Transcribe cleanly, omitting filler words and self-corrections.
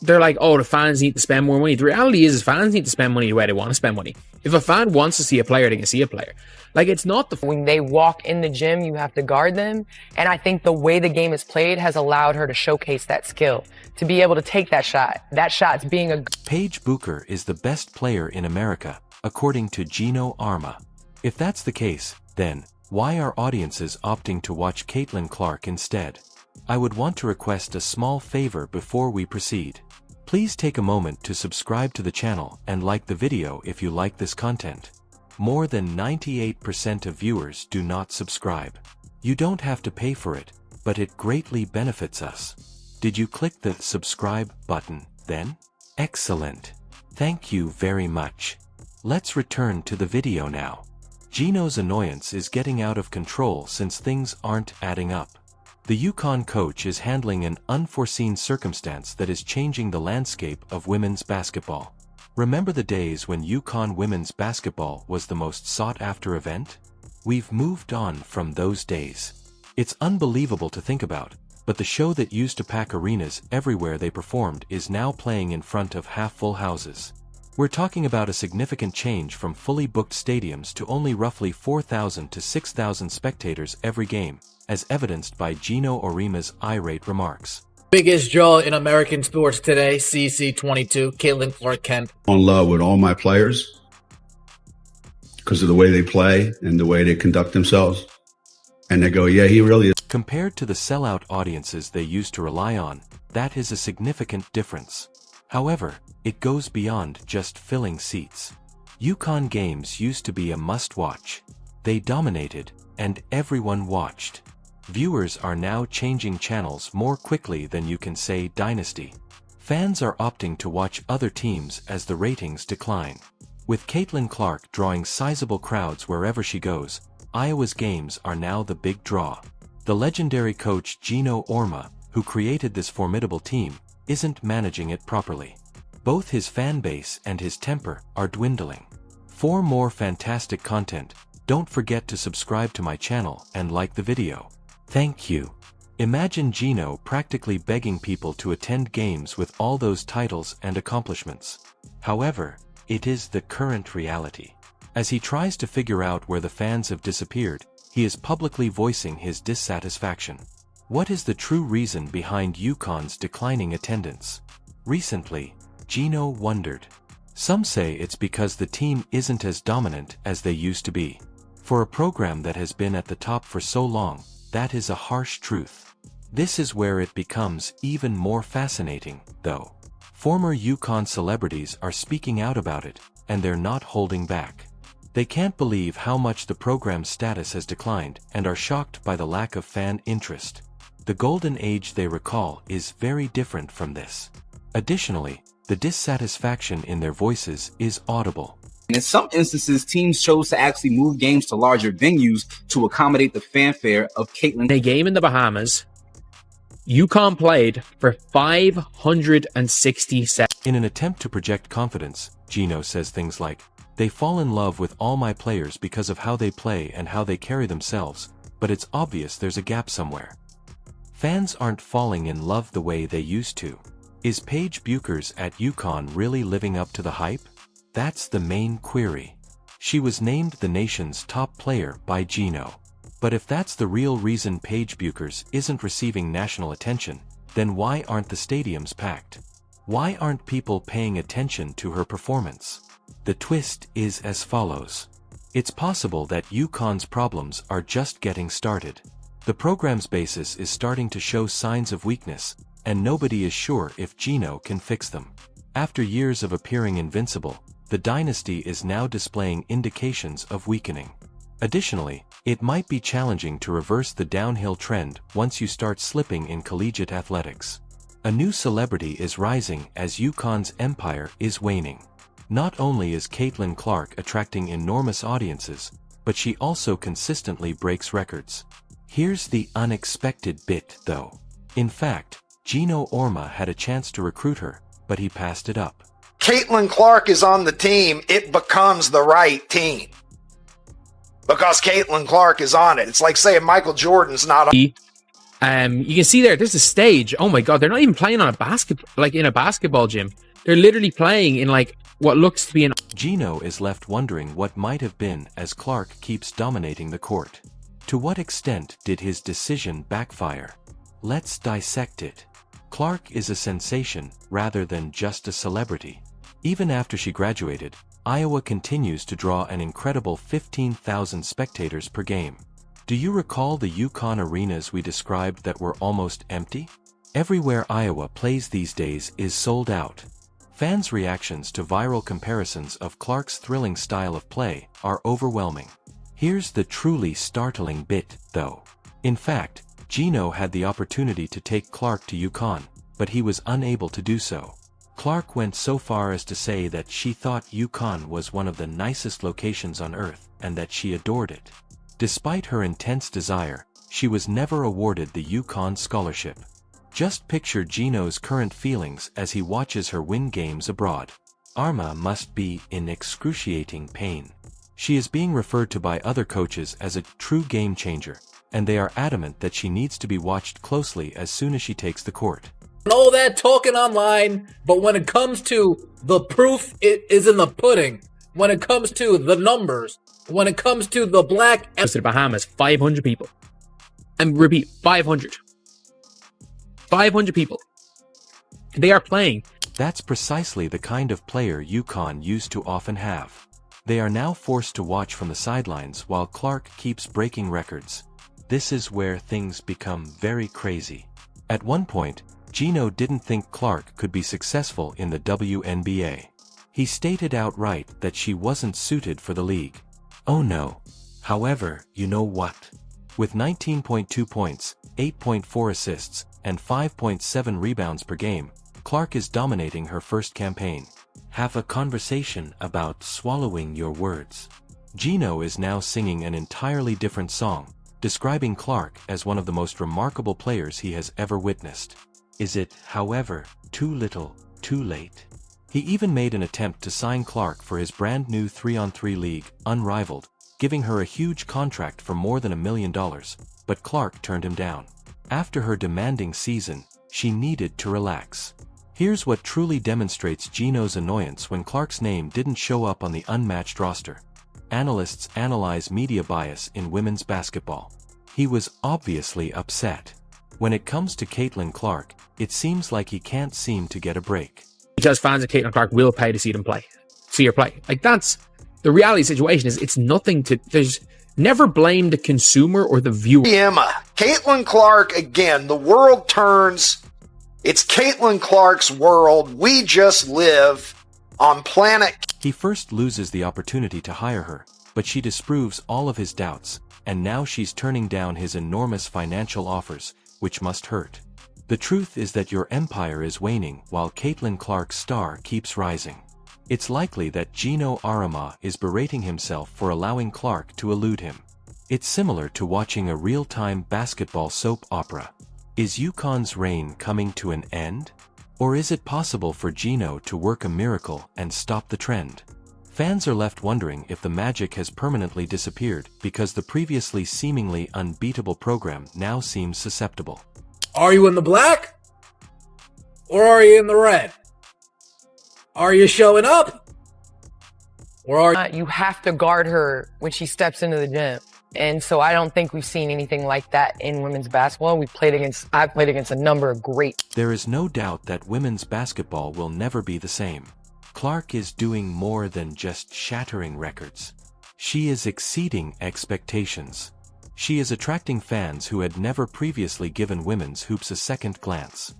they're like, oh, the fans need to spend more money. The reality is fans need to spend money the way they want to spend money. If a fan wants to see a player, they can see a player. Like, it's not the... When they walk in the gym, you have to guard them. And I think the way the game is played has allowed her to showcase that skill, to be able to take that shot. That shot's being a... Paige Bueckers is the best player in America, according to Geno Auriemma. If that's the case, then why are audiences opting to watch Caitlin Clark instead? I would want to request a small favor before we proceed. Please take a moment to subscribe to the channel and like the video if you like this content. More than 98% of viewers do not subscribe. You don't have to pay for it, but it greatly benefits us. Did you click the subscribe button then? Excellent. Thank you very much. Let's return to the video now. Geno's annoyance is getting out of control since things aren't adding up. The UConn coach is handling an unforeseen circumstance that is changing the landscape of women's basketball. Remember the days when UConn women's basketball was the most sought-after event? We've moved on from those days. It's unbelievable to think about, but the show that used to pack arenas everywhere they performed is now playing in front of half-full houses. We're talking about a significant change from fully booked stadiums to only roughly 4,000 to 6,000 spectators every game, as evidenced by Geno Auriemma's irate remarks. Biggest draw in American sports today, CC22, Caitlin Clark Kent. In love with all my players because of the way they play and the way they conduct themselves. And they go, yeah, he really is. Compared to the sellout audiences they used to rely on, that is a significant difference. However, it goes beyond just filling seats. UConn games used to be a must-watch. They dominated, and everyone watched. Viewers are now changing channels more quickly than you can say dynasty. Fans are opting to watch other teams as the ratings decline. With Caitlin Clark drawing sizable crowds wherever she goes, Iowa's games are now the big draw. The legendary coach Geno Auriemma, who created this formidable team, isn't managing it properly. Both his fan base and his temper are dwindling. For more fantastic content, don't forget to subscribe to my channel and like the video. Thank you. Imagine Geno practically begging people to attend games with all those titles and accomplishments. However, it is the current reality. As he tries to figure out where the fans have disappeared, he is publicly voicing his dissatisfaction. What is the true reason behind UConn's declining attendance? Recently, Geno wondered. Some say it's because the team isn't as dominant as they used to be. For a program that has been at the top for so long, that is a harsh truth. This is where it becomes even more fascinating, though. Former UConn celebrities are speaking out about it, and they're not holding back. They can't believe how much the program's status has declined and are shocked by the lack of fan interest. The golden age they recall is very different from this. Additionally, the dissatisfaction in their voices is audible. And in some instances, teams chose to actually move games to larger venues to accommodate the fanfare of Caitlin. In a game in the Bahamas, UConn played for 567. In an attempt to project confidence, Geno says things like, "They fall in love with all my players because of how they play and how they carry themselves, but it's obvious there's a gap somewhere." Fans aren't falling in love the way they used to. Is Paige Bueckers at UConn really living up to the hype? That's the main query. She was named the nation's top player by Geno. But if that's the real reason Paige Bueckers isn't receiving national attention, then why aren't the stadiums packed? Why aren't people paying attention to her performance? The twist is as follows. It's possible that UConn's problems are just getting started. The program's basis is starting to show signs of weakness, and nobody is sure if Geno can fix them. After years of appearing invincible, the dynasty is now displaying indications of weakening. Additionally, it might be challenging to reverse the downhill trend once you start slipping in collegiate athletics. A new celebrity is rising as UConn's empire is waning. Not only is Caitlin Clark attracting enormous audiences, but she also consistently breaks records. Here's the unexpected bit, though. In fact, Geno Auriemma had a chance to recruit her, but he passed it up. Caitlin Clark is on the team, it becomes the right team. Because Caitlin Clark is on it. It's like saying Michael Jordan's not on. You can see there's a stage. Oh my god, they're not even playing on in a basketball gym. They're literally playing in like what looks to be an... Geno is left wondering what might have been as Clark keeps dominating the court. To what extent did his decision backfire? Let's dissect it. Clark is a sensation rather than just a celebrity. Even after she graduated, Iowa continues to draw an incredible 15,000 spectators per game. Do you recall the UConn arenas we described that were almost empty? Everywhere Iowa plays these days is sold out. Fans' reactions to viral comparisons of Clark's thrilling style of play are overwhelming. Here's the truly startling bit, though. In fact, Geno had the opportunity to take Clark to UConn, but he was unable to do so. Clark went so far as to say that she thought UConn was one of the nicest locations on earth and that she adored it. Despite her intense desire, she was never awarded the UConn scholarship. Just picture Geno's current feelings as he watches her win games abroad. Auriemma must be in excruciating pain. She is being referred to by other coaches as a true game changer, and they are adamant that she needs to be watched closely as soon as she takes the court. All that talking online, but when it comes to the proof, it is in the pudding. When it comes to the numbers, when it comes to the black... To the Bahamas, 500 people. And repeat, 500. 500 people. They are playing. That's precisely the kind of player UConn used to often have. They are now forced to watch from the sidelines while Clark keeps breaking records. This is where things become very crazy. At one point, Geno didn't think Clark could be successful in the WNBA. He stated outright that she wasn't suited for the league. Oh no. However, you know what? With 19.2 points, 8.4 assists, and 5.7 rebounds per game, Clark is dominating her first campaign. Have a conversation about swallowing your words. Geno is now singing an entirely different song, describing Clark as one of the most remarkable players he has ever witnessed. Is it, however, too little, too late? He even made an attempt to sign Clark for his brand new 3-on-3 league, Unrivaled, giving her a huge contract for more than $1 million, but Clark turned him down. After her demanding season, she needed to relax. Here's what truly demonstrates Geno's annoyance when Clark's name didn't show up on the unmatched roster. Analysts analyze media bias in women's basketball. He was obviously upset. When it comes to Caitlin Clark, it seems like he can't seem to get a break. Because fans of Caitlin Clark will pay to see them play. See her play. Like, that's the reality situation. Is it's nothing to... There's never blame the consumer or the viewer. Auriemma, Caitlin Clark, again, the world turns. It's Caitlin Clark's world. We just live on planet... He first loses the opportunity to hire her, but she disproves all of his doubts, and now she's turning down his enormous financial offers, which must hurt. The truth is that your empire is waning while Caitlin Clark's star keeps rising. It's likely that Geno Auriemma is berating himself for allowing Clark to elude him. It's similar to watching a real-time basketball soap opera. Is UConn's reign coming to an end? Or is it possible for Geno to work a miracle and stop the trend? Fans are left wondering if the magic has permanently disappeared because the previously seemingly unbeatable program now seems susceptible. Are you in the black? Or are you in the red? Are you showing up? Or are You have to guard her when she steps into the gym. And so I don't think we've seen anything like that in women's basketball. I've played against a number of great. There is no doubt that women's basketball will never be the same. Clark is doing more than just shattering records. She is exceeding expectations. She is attracting fans who had never previously given women's hoops a second glance.